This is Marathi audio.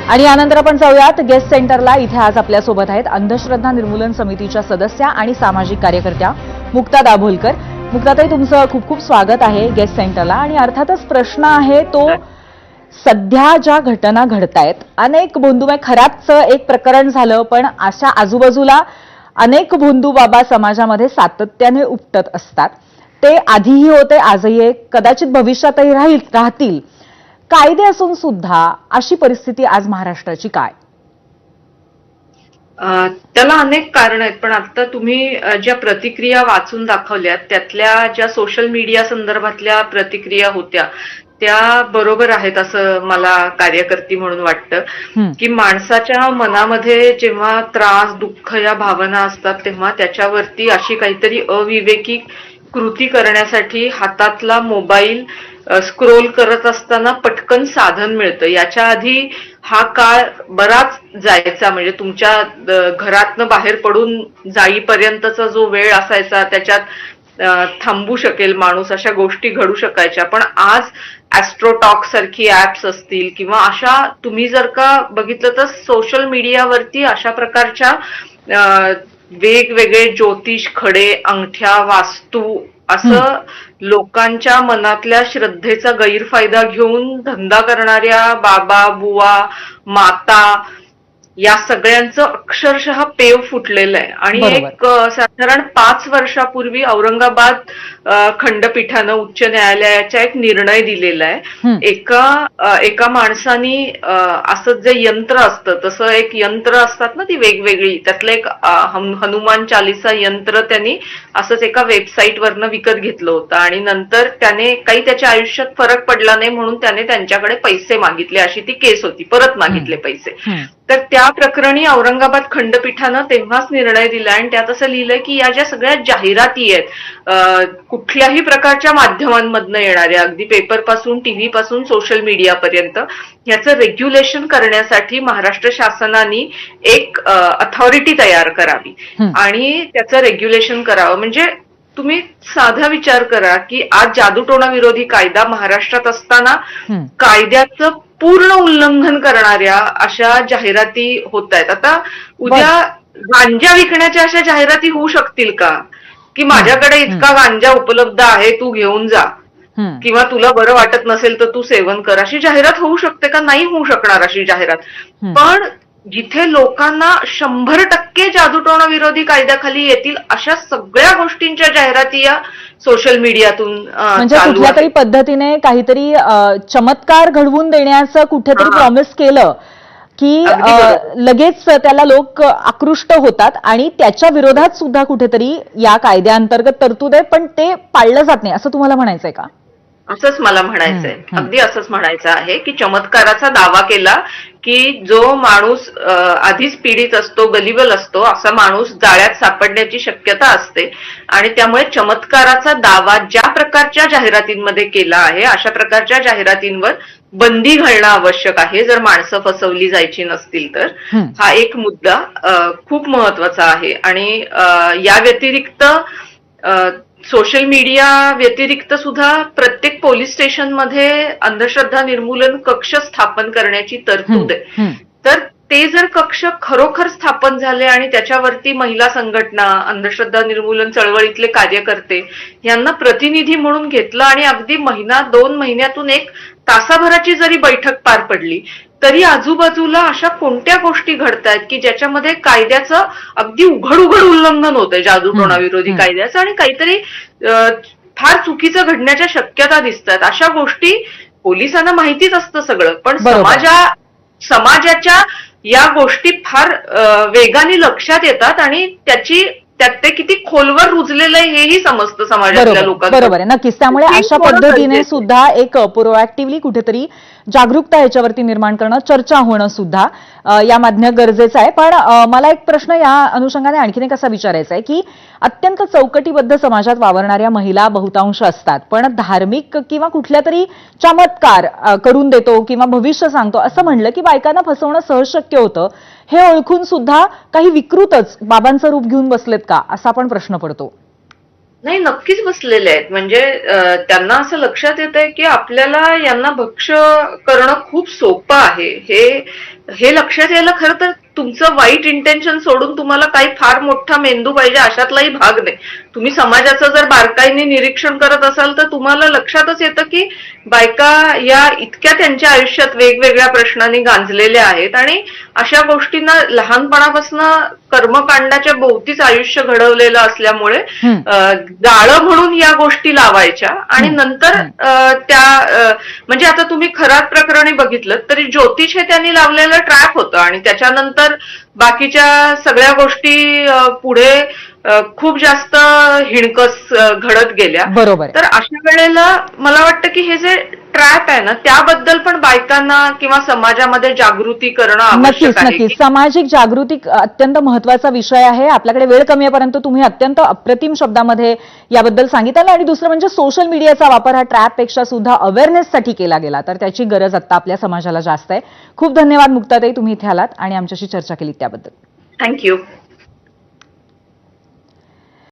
आणि यानंतर आपण जाऊयात गेस्ट सेंटरला. इथे आज आपल्यासोबत आहेत अंधश्रद्धा निर्मूलन समितीच्या सदस्या आणि सामाजिक कार्यकर्त्या मुक्ता दाभोलकर. मुक्ताताई, तुमचं खूप खूप स्वागत आहे गेस्ट सेंटरला. आणि अर्थातच प्रश्न आहे तो, सध्या ज्या घटना घडतायत, अनेक भोंदूमय, खराच एक प्रकरण झालं, पण अशा आजूबाजूला अनेक भोंदू बाबा समाजामध्ये सातत्याने उपटत असतात. ते आधीही होते, आजही कदाचित भविष्यातही राहतील. कायदे असून सुद्धा अशी परिस्थिती आज महाराष्ट्राची काय? त्याला अनेक कारण आहेत, पण आता तुम्ही ज्या प्रतिक्रिया वाचून दाखवल्यात त्यातल्या ज्या सोशल मीडिया संदर्भातल्या प्रतिक्रिया होत्या त्या बरोबर आहेत असं मला कार्यकर्ती म्हणून वाटतं. की माणसाच्या मनामध्ये जेव्हा त्रास, दुःख या भावना असतात तेव्हा त्याच्यावरती अशी काहीतरी अविवेकी कृती करण्यासाठी हातातला मोबाईल स्क्रोल करत असताना पटकन साधन मिळतं. याच्या आधी हा काळ बराच जायचा, म्हणजे तुमच्या घरातनं बाहेर पडून जाईपर्यंतचा जो वेळ असायचा त्याच्यात थांबू शकेल माणूस, अशा गोष्टी घडू शकायच्या. पण आज ॲस्ट्रोटॉक सारखी ऍप्स असतील किंवा अशा, तुम्ही जर का बघितलं तर सोशल मीडियावरती अशा प्रकारच्या वेगवेगळे ज्योतिष खडे, अंगठ्या, वास्तू असं लोकांच्या मनातल्या श्रद्धेचा गैरफायदा घेऊन धंदा करणाऱ्या बाबा, बुवा, माता या सगळ्यांचं अक्षरशः पेव फुटलेलं आहे. आणि एक साधारण 5 वर्षापूर्वी औरंगाबाद खंडपीठानं, उच्च न्यायालयाचा एक निर्णय दिलेला आहे. एका माणसानी असं जे यंत्र असतं, तसं एक यंत्र असतात ना ती वेगवेगळी, त्यातलं एक हनुमान चालीसा यंत्र त्यांनी असंच एका वेबसाईट वरनं विकत घेतलं होतं. आणि नंतर त्याने काही त्याच्या आयुष्यात फरक पडला नाही म्हणून त्याने त्यांच्याकडे पैसे मागितले, अशी ती केस होती. परत मागितले पैसे. तर त्या प्रकरणी औरंगाबाद खंडपीठानं तेव्हाच निर्णय दिला आणि त्यात असं लिहिलंय की या ज्या सगळ्या जाहिराती आहेत, कुठल्याही प्रकारच्या माध्यमांमधनं येणाऱ्या, अगदी पेपर पासून, टीव्ही पासून, सोशल मीडियापर्यंत, याचं रेग्युलेशन करण्यासाठी महाराष्ट्र शासनाने एक अथॉरिटी तयार करावी आणि त्याचं रेग्युलेशन करावं. म्हणजे तुम्ही साधा विचार करा की आज जादूटोणा विरोधी कायदा महाराष्ट्रात असताना कायद्याचं पूर्ण उल्लंघन करणाऱ्या अशा जाहिराती होत आहेत. आता उद्या गांजा विकण्याच्या अशा जाहिराती होऊ शकतील का, की माझ्याकडे इतका गांजा उपलब्ध आहे, तू घेऊन जा, किंवा तुला बरं वाटत नसेल तर तू सेवन कर, अशी जाहिरात होऊ शकते का? नाही होऊ शकणार अशी जाहिरात. पण जिथे लोकांना 100% जादूटोणा विरोधी कायद्याखाली येतील अशा सगळ्या गोष्टींच्या जाहिराती या सोशल मीडियातून, म्हणजे कुठल्या तरी पद्धतीने काहीतरी चमत्कार घडवून देण्याचं कुठेतरी प्रॉमिस केलं की लगेच त्याला लोक आकृष्ट होतात आणि त्याच्या विरोधात सुद्धा कुठेतरी या कायद्याअंतर्गत तरतूद आहे, पण ते पाळलं जात नाही, असं तुम्हाला म्हणायचंय का? असंच मला म्हणायचंय, अगदी असंच म्हणायचं आहे की चमत्काराचा दावा केला की जो माणूस आधीच पीडित असतो, गलिबल असतो, असा माणूस जाळ्यात सापडण्याची शक्यता असते. आणि त्यामुळे चमत्काराचा दावा ज्या प्रकारच्या जाहिरातींमध्ये केला आहे अशा प्रकारच्या जाहिरातींवर बंदी घालणं आवश्यक आहे, जर माणसं फसवली जायची नसतील तर. हा एक मुद्दा खूप महत्वाचा आहे. आणि या व्यतिरिक्त सोशल मीडिया व्यतिरिक्त सुद्धा प्रत्येक पोलीस स्टेशनमध्ये अंधश्रद्धा निर्मूलन कक्ष स्थापन करण्याची तरतूद आहे. तर ते जर कक्ष खरोखर स्थापन झाले आणि त्याच्यावरती महिला संघटना, अंधश्रद्धा निर्मूलन चळवळीतले कार्यकर्ते यांना प्रतिनिधी म्हणून घेतलं आणि अगदी महिना 2 महिन्यातून एक तासाभराची जरी बैठक पार पडली तरी आजूबाजूला अशा कोणत्या गोष्टी घडतायत की ज्याच्यामध्ये कायद्याचं अगदी उघड उल्लंघन होतंय, जादूटोणा विरोधी कायद्याचं, आणि काहीतरी फार चुकीचं घडण्याच्या शक्यता दिसतात. अशा गोष्टी पोलिसांना माहितीच असतं सगळं, पण समाजाच्या या गोष्टी फार वेगाने लक्षात येतात आणि त्यात ते किती खोलवर रुजलेलं आहे हेही समजतं समाजातल्या लोकांना. बरोबर आहे, नक्कीच. त्यामुळे अशा पद्धतीने सुद्धा एक प्रोएक्टिव्हली कुठेतरी जागरूकता याच्यावरती निर्माण करणं, चर्चा होणं सुद्धा यामधनं गरजेचं आहे. पण मला एक प्रश्न या अनुषंगाने आणखीन एक असा विचारायचा आहे की अत्यंत चौकटीबद्ध समाजात वावरणाऱ्या महिला बहुतांश असतात, पण धार्मिक किंवा कुठल्या तरी चमत्कार करून देतो किंवा भविष्य सांगतो असं म्हणलं की बायकांना फसवणं सहज शक्य होतं, हे ओळखून सुद्धा काही विकृतच बाबांचं रूप घेऊन बसलेत का, असा पण प्रश्न पडतो. नाही, नक्कीच बसलेले आहेत. म्हणजे त्यांना असं लक्षात येतंय की आपल्याला यांना भक्ष्य करणं खूप सोपं आहे. हे लक्षात यायला खरं तर तुमचं वाईट इंटेन्शन सोडून तुम्हाला काही फार मोठा मेंदू पाहिजे अशातलाही भाग नाही. तुम्ही समाजाचं जर बारकाईने निरीक्षण करत असाल तर तुम्हाला लक्षातच येतं की बायका या इतक्या त्यांच्या आयुष्यात वेगवेगळ्या प्रश्नांनी गांजलेल्या आहेत आणि अशा गोष्टींना लहानपणापासून कर्मकांडाच्या भोवतीच आयुष्य घडवलेलं असल्यामुळे जाळं म्हणून या गोष्टी लावायच्या आणि नंतर म्हणजे आता तुम्ही खरात प्रकरणी बघितलं तरी ज्योतिष हे त्यांनी लावलेलं ट्रॅप होतं आणि त्याच्यानंतर बाकीच्या सगळ्या गोष्टी पुढे खूप जास्त हिणकस घडत गेल्या. बरोबर आहे. तर अशा वेळेला मला वाटतं की हे जे ट्रॅप आहे ना त्याबद्दल पण बायकांना किंवा समाजामध्ये जागृती करणं आवश्यक नक्कीच आहे. नक्कीच सामाजिक जागृती अत्यंत महत्वाचा विषय आहे. आपल्याकडे वेळ कमी आहे परंतु तुम्ही अत्यंत अप्रतिम शब्दामध्ये याबद्दल सांगितलं आणि दुसरं म्हणजे सोशल मीडियाचा वापर हा ट्रॅपपेक्षा सुद्धा अवेअरनेससाठी केला गेला तर त्याची गरज आता आपल्या समाजाला जास्त आहे. खूप धन्यवाद मुक्ताताई, तुम्ही इथे आलात आणि आमच्याशी चर्चा केली त्याबद्दल. थँक्यू.